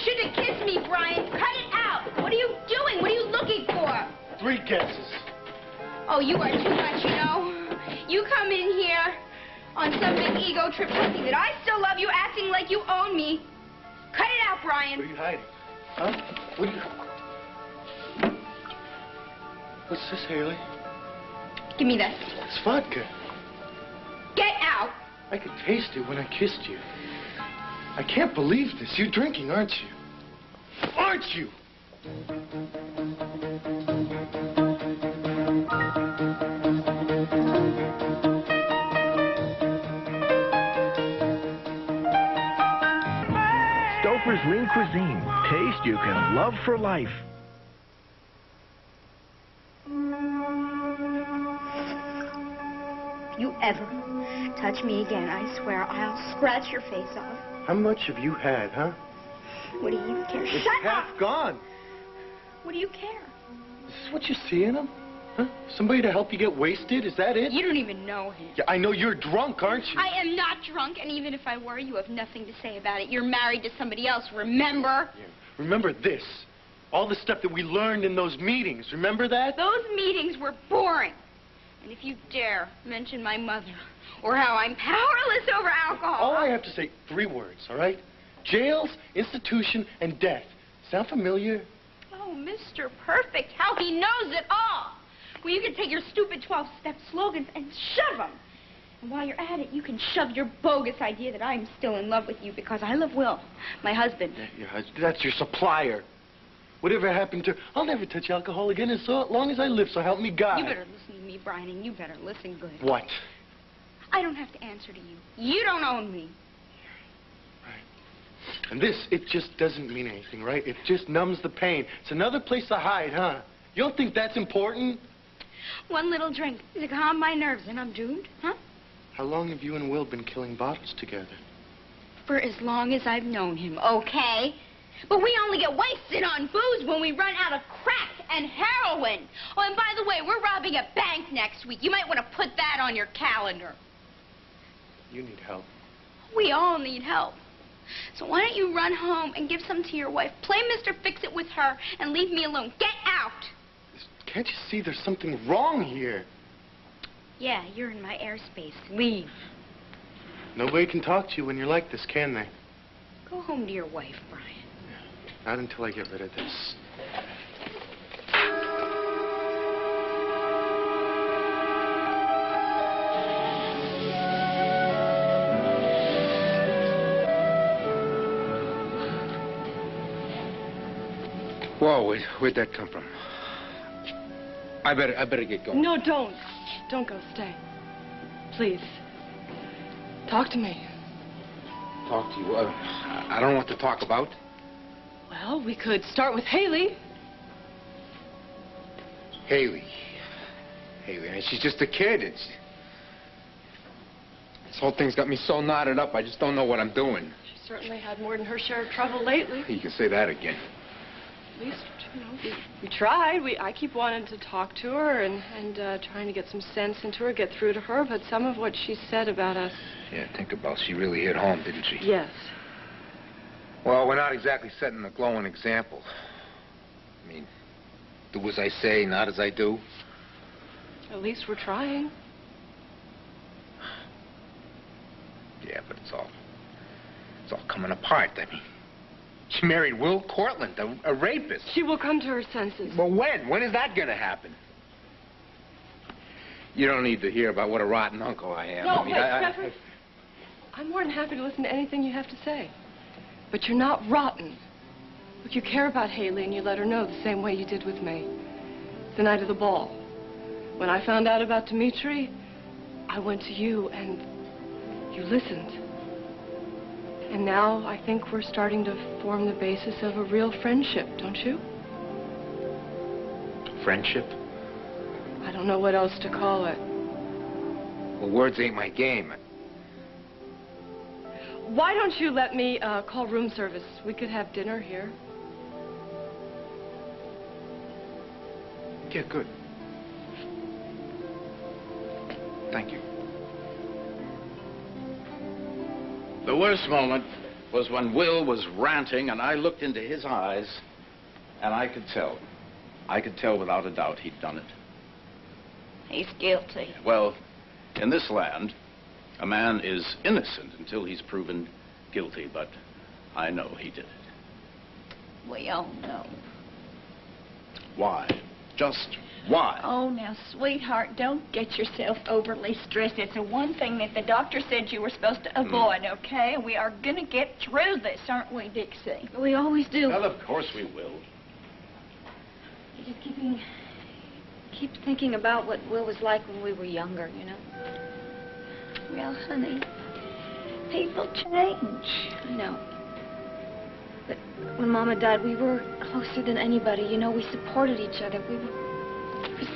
You shouldn't have kissed me, Brian. Cut it out. What are you doing? What are you looking for? 3 guesses. Oh, you are too much, you know. You come in here on some big ego trip thinking that I still love you, acting like you own me. Cut it out, Brian. What are you hiding? Huh? What are you... What's this, Hayley? Give me this. It's vodka. Get out. I could taste it when I kissed you. I can't believe this. You're drinking, aren't you? Aren't you? Stouffer's Lean Cuisine. Taste you can love for life. If you ever touch me again, I swear I'll scratch your face off. How much have you had, huh? What do you care? It's Shut half up! gone. What do you care? Is this what you see in him? Huh? Somebody to help you get wasted? Is that it? You don't even know him. Yeah, I know you're drunk, aren't you? I am not drunk, and even if I were, you have nothing to say about it. You're married to somebody else, remember? Yeah. Remember this. All the stuff that we learned in those meetings. Remember that? Those meetings were boring. And if you dare mention my mother or how I'm powerless over alcohol... All I have to say, 3 words, all right? Jails, institution, and death. Sound familiar? Oh, Mr. Perfect, how he knows it all. Well, you can take your stupid 12-step slogans and shove them. And while you're at it, you can shove your bogus idea that I'm still in love with you because I love Will, my husband. Yeah, that's your supplier. Whatever happened to... I'll never touch alcohol again as long as I live, so help me God. You better listen to me, Brian, and you better listen good. What? I don't have to answer to you. You don't own me. Right. And this, it just doesn't mean anything, right? It just numbs the pain. It's another place to hide, huh? You don't think that's important? One little drink to calm my nerves, and I'm doomed, huh? How long have you and Will been killing bottles together? For as long as I've known him, okay? But we only get wasted on booze when we run out of crack and heroin. Oh, and by the way, we're robbing a bank next week. You might want to put that on your calendar. You need help. We all need help. So why don't you run home and give some to your wife? Play Mr. Fix-It with her and leave me alone. Get out! Can't you see there's something wrong here? Yeah, you're in my airspace. Leave. Nobody can talk to you when you're like this, can they? Go home to your wife, Brian. Not until I get rid of this. Whoa, where'd that come from? I better get going. No, don't. Don't go. Stay. Please. Talk to me. Talk to you? I don't know what to talk about. Well, we could start with Hayley. Hayley. I mean, she's just a kid. This whole thing's got me so knotted up, I just don't know what I'm doing. She certainly had more than her share of trouble lately. You can say that again. At least, you know, we tried. I keep wanting to talk to her and trying to get some sense into her, get through to her, but some of what she said about us... Yeah, think about it. She really hit home, didn't she? Yes. Well, we're not exactly setting a glowing example. I mean, do as I say, not as I do. At least we're trying. Yeah, but it's all coming apart. I mean, she married Will Cortland, a rapist. She will come to her senses. Well, when? When is that gonna happen? You don't need to hear about what a rotten uncle I am. No, I mean, Trevor. I'm more than happy to listen to anything you have to say. But you're not rotten. Look, you care about Hayley and you let her know the same way you did with me. The night of the ball. When I found out about Dimitri, I went to you and you listened. And now I think we're starting to form the basis of a real friendship, don't you? Friendship? I don't know what else to call it. Well, words ain't my game. Why don't you let me call room service? We could have dinner here. Yeah, good. Thank you. The worst moment was when Will was ranting and I looked into his eyes and I could tell. I could tell without a doubt he'd done it. He's guilty. Well, in this land, a man is innocent until he's proven guilty, but I know he did it. We all know. Why? Just why? Oh, now, sweetheart, don't get yourself overly stressed. It's the one thing that the doctor said you were supposed to avoid, okay? We are going to get through this, aren't we, Dixie? We always do. Well, of course we will. Just keep thinking about what Will was like when we were younger, you know? Well, honey, people change. I know. But when Mama died, we were closer than anybody. You know, we supported each other. We were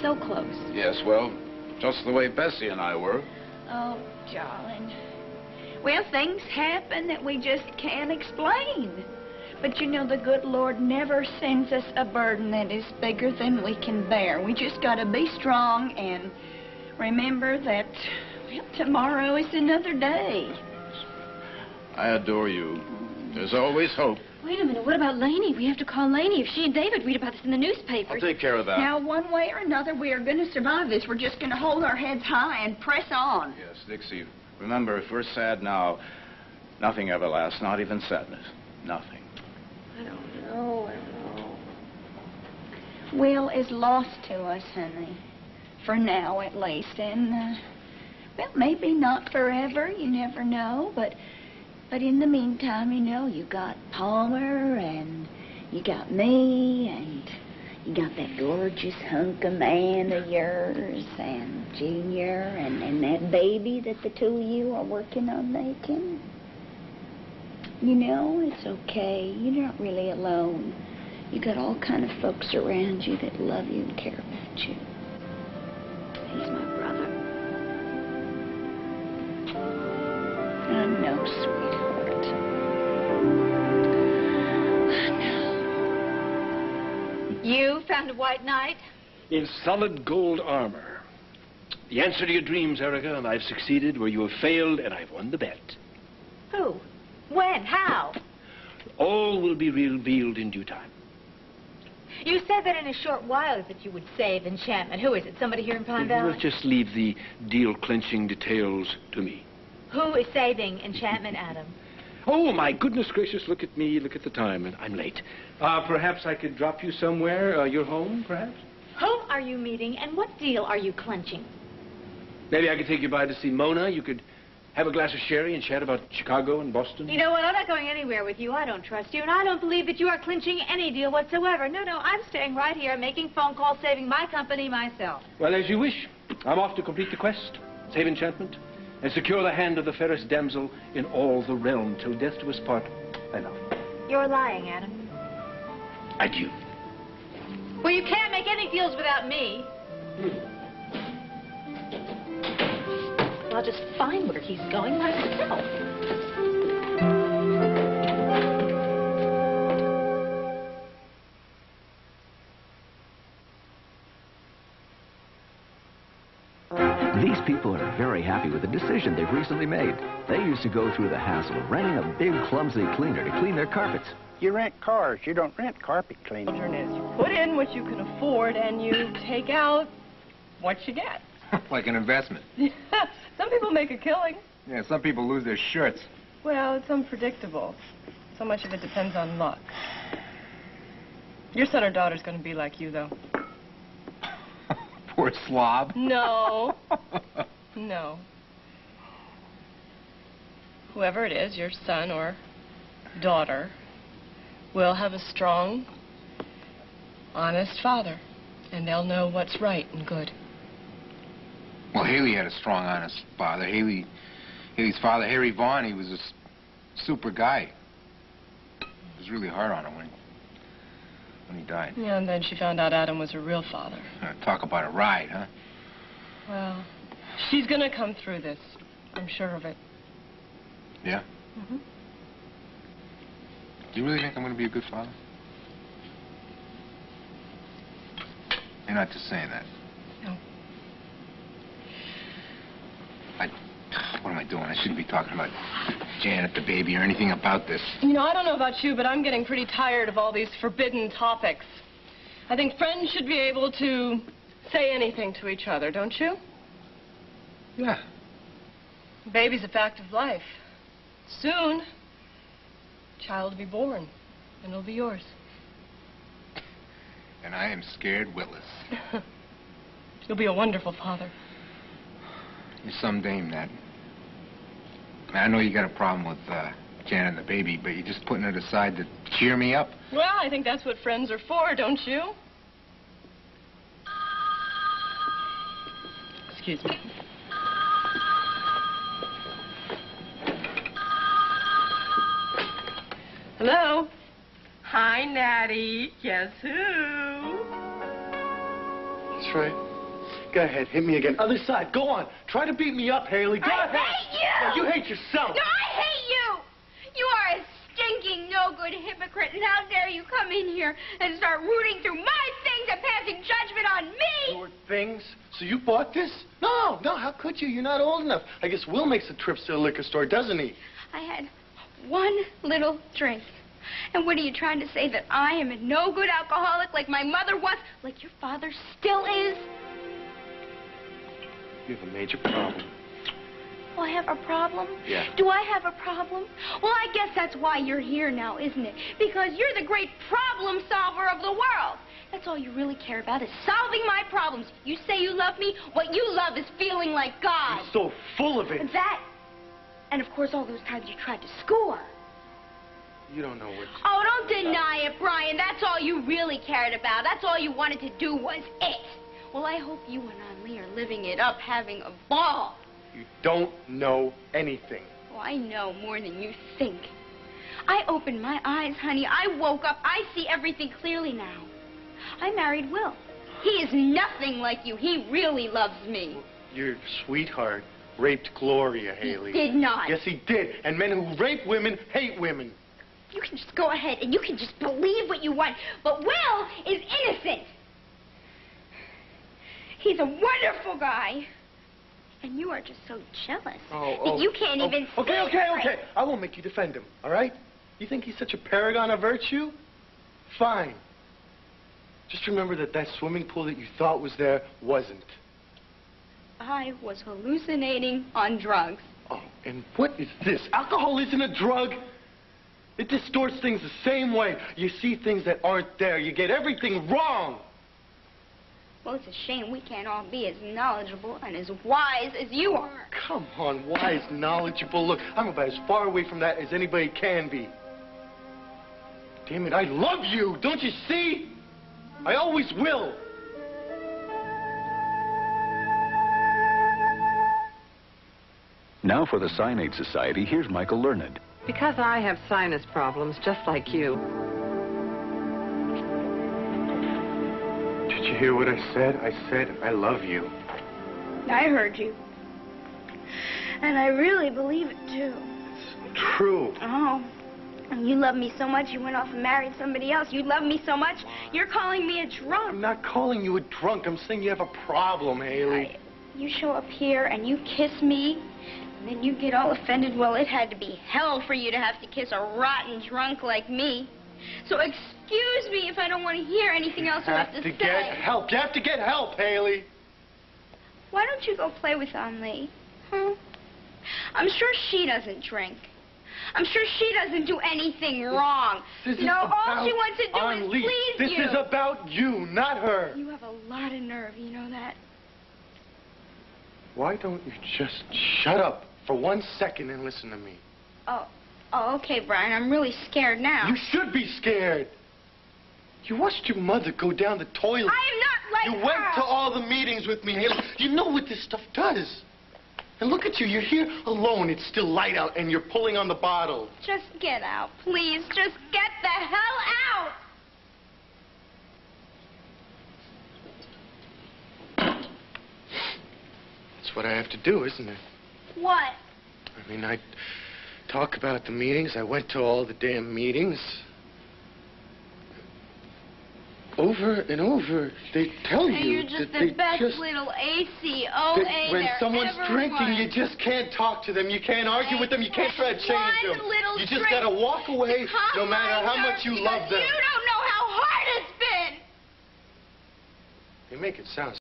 so close. Yes, well, just the way Bessie and I were. Oh, darling. Well, things happen that we just can't explain. But you know, the good Lord never sends us a burden that is bigger than we can bear. We just got to be strong and remember that, well, tomorrow is another day. I adore you. There's always hope. Wait a minute, what about Laney? We have to call Laney. If she and David read about this in the newspapers. I'll take care of that. Now, one way or another, we are going to survive this. We're just going to hold our heads high and press on. Yes, Dixie. Remember, if we're sad now, nothing ever lasts, not even sadness. Nothing. I don't know. Will is lost to us, honey. For now, at least. And, well, maybe not forever. You never know. But in the meantime, you know, you got Palmer, and you got me, and you got that gorgeous hunk of man of yours, and Junior, and that baby that the two of you are working on making. You know, it's okay. You're not really alone. You got all kind of folks around you that love you and care about you. He's my brother. I know, sweetheart. I know. You found a white knight? In solid gold armor. The answer to your dreams, Erica, and I've succeeded where you have failed, and I've won the bet. Who? When? How? All will be revealed in due time. You said that in a short while that you would save Enchantment. Who is it? Somebody here in Pine Valley? Let's just leave the deal-clinching details to me. Who is saving Enchantment, Adam? Oh, my goodness gracious, look at me, look at the time, and I'm late. Perhaps I could drop you somewhere, your home, perhaps? Whom are you meeting, and what deal are you clinching? Maybe I could take you by to see Mona. You could have a glass of sherry and chat about Chicago and Boston. You know what? I'm not going anywhere with you. I don't trust you, and I don't believe that you are clinching any deal whatsoever. No, I'm staying right here, making phone calls, saving my company myself. Well, as you wish. I'm off to complete the quest, save Enchantment, and secure the hand of the fairest damsel in all the realm till death do us part. I love. You're lying, Adam. Adieu. Well, you can't make any deals without me. I'll just find where he's going myself. These people are very happy with the decision they've recently made. They used to go through the hassle of renting a big, clumsy cleaner to clean their carpets. You rent cars. You don't rent carpet cleaning. You put in what you can afford, and you take out what you get. Like an investment. Some people make a killing. Yeah, some people lose their shirts. Well, it's unpredictable. So much of it depends on luck. Your son or daughter's going to be like you, though. Poor slob. No. No. Whoever it is, your son or daughter, will have a strong, honest father, and they'll know what's right and good. Well, Hayley had a strong, honest father. Hayley's father, Harry Vaughn, he was a super guy. It was really hard on him when he died. Yeah, and then she found out Adam was her real father. Talk about a ride, huh? Well, she's gonna come through this. I'm sure of it. Yeah? Mm-hmm. Do you really think I'm gonna be a good father? You're not just saying that. No. What am I doing? I shouldn't be talking about Janet, the baby, or anything about this. You know, I don't know about you, but I'm getting pretty tired of all these forbidden topics. I think friends should be able to say anything to each other, don't you? Yeah. Baby's a fact of life. Soon, a child will be born, and it'll be yours. And I am scared witless. You'll be a wonderful father. You're some dame, Nat. I know you got a problem with Janet and the baby, but you're just putting it aside to cheer me up. Well, I think that's what friends are for, don't you? Excuse me. Hello? Hi, Natty. Guess who? That's right. Go ahead, hit me again. Other side, go on. Try to beat me up, Hayley. Go ahead. I hate you! No, you hate yourself. No, I hate you! You are a stinking, no-good hypocrite, and how dare you come in here and start rooting through my things and passing judgment on me! Your things? So you bought this? No, how could you? You're not old enough. I guess Will makes the trips to the liquor store, doesn't he? I had one little drink. And what are you trying to say, that I am a no-good alcoholic like my mother was, like your father still is? You have a major problem. Oh, I have a problem? Yeah. Do I have a problem? Well, I guess that's why you're here now, isn't it? Because you're the great problem solver of the world. That's all you really care about, is solving my problems. You say you love me, what you love is feeling like God. You're so full of it. That, and of course all those times you tried to score. You don't know what... Oh, don't deny it, Brian. That's all you really cared about. That's all you wanted to do was it. Well, I hope you and Lee are living it up, having a ball. You don't know anything. Oh, I know more than you think. I opened my eyes, honey. I woke up. I see everything clearly now. I married Will. He is nothing like you. He really loves me. Your sweetheart raped Gloria, Hayley. He did not. Yes, he did. And men who rape women hate women. You can just go ahead and you can just believe what you want. But Will is innocent. He's a wonderful guy. And you are just so jealous that you can't even see it. Okay. I won't make you defend him, all right? You think he's such a paragon of virtue? Fine. Just remember that swimming pool that you thought was there wasn't. I was hallucinating on drugs. Oh, and what is this? Alcohol isn't a drug. It distorts things the same way. You see things that aren't there. You get everything wrong. Well, it's a shame we can't all be as knowledgeable and as wise as you are. Come on, wise, knowledgeable. Look, I'm about as far away from that as anybody can be. Damn it, I love you. Don't you see? I always will. Now for the Cyanide Society, here's Michael Learned. Because I have sinus problems, just like you. Did you hear what I said? I said I love you. I heard you. And I really believe it, too. It's true. Oh. And you love me so much, you went off and married somebody else. You love me so much, you're calling me a drunk. I'm not calling you a drunk. I'm saying you have a problem, Hayley. You show up here and you kiss me, and then you get all offended. Well, it had to be hell for you to have to kiss a rotten drunk like me. So excuse me if I don't want to hear anything else you have to say. You have to get help. You have to get help, Hayley. Why don't you go play with Lee? Huh? I'm sure she doesn't drink. I'm sure she doesn't do anything wrong. This You know, all she wants to do is please you. This is about you, not her. You have a lot of nerve, you know that? Why don't you just shut up for 1 second and listen to me? Oh, okay, Brian. I'm really scared now. You should be scared. You watched your mother go down the toilet. I am not like You went to all the meetings with me, Hayley. You know what this stuff does. And look at you. You're here alone. It's still light out, and you're pulling on the bottle. Just get out, please. Just get the hell out. That's what I have to do, isn't it? What? I mean, I talk about the meetings. I went to all the damn meetings. over and over, they tell And you you're just that the they best just... little ACOA that when there someone's ever drinking, was. you just can't talk to them. You can't argue with them. You can't try to change them. You just got to walk away no matter how much you love them. You don't know how hard it's been. They make it sound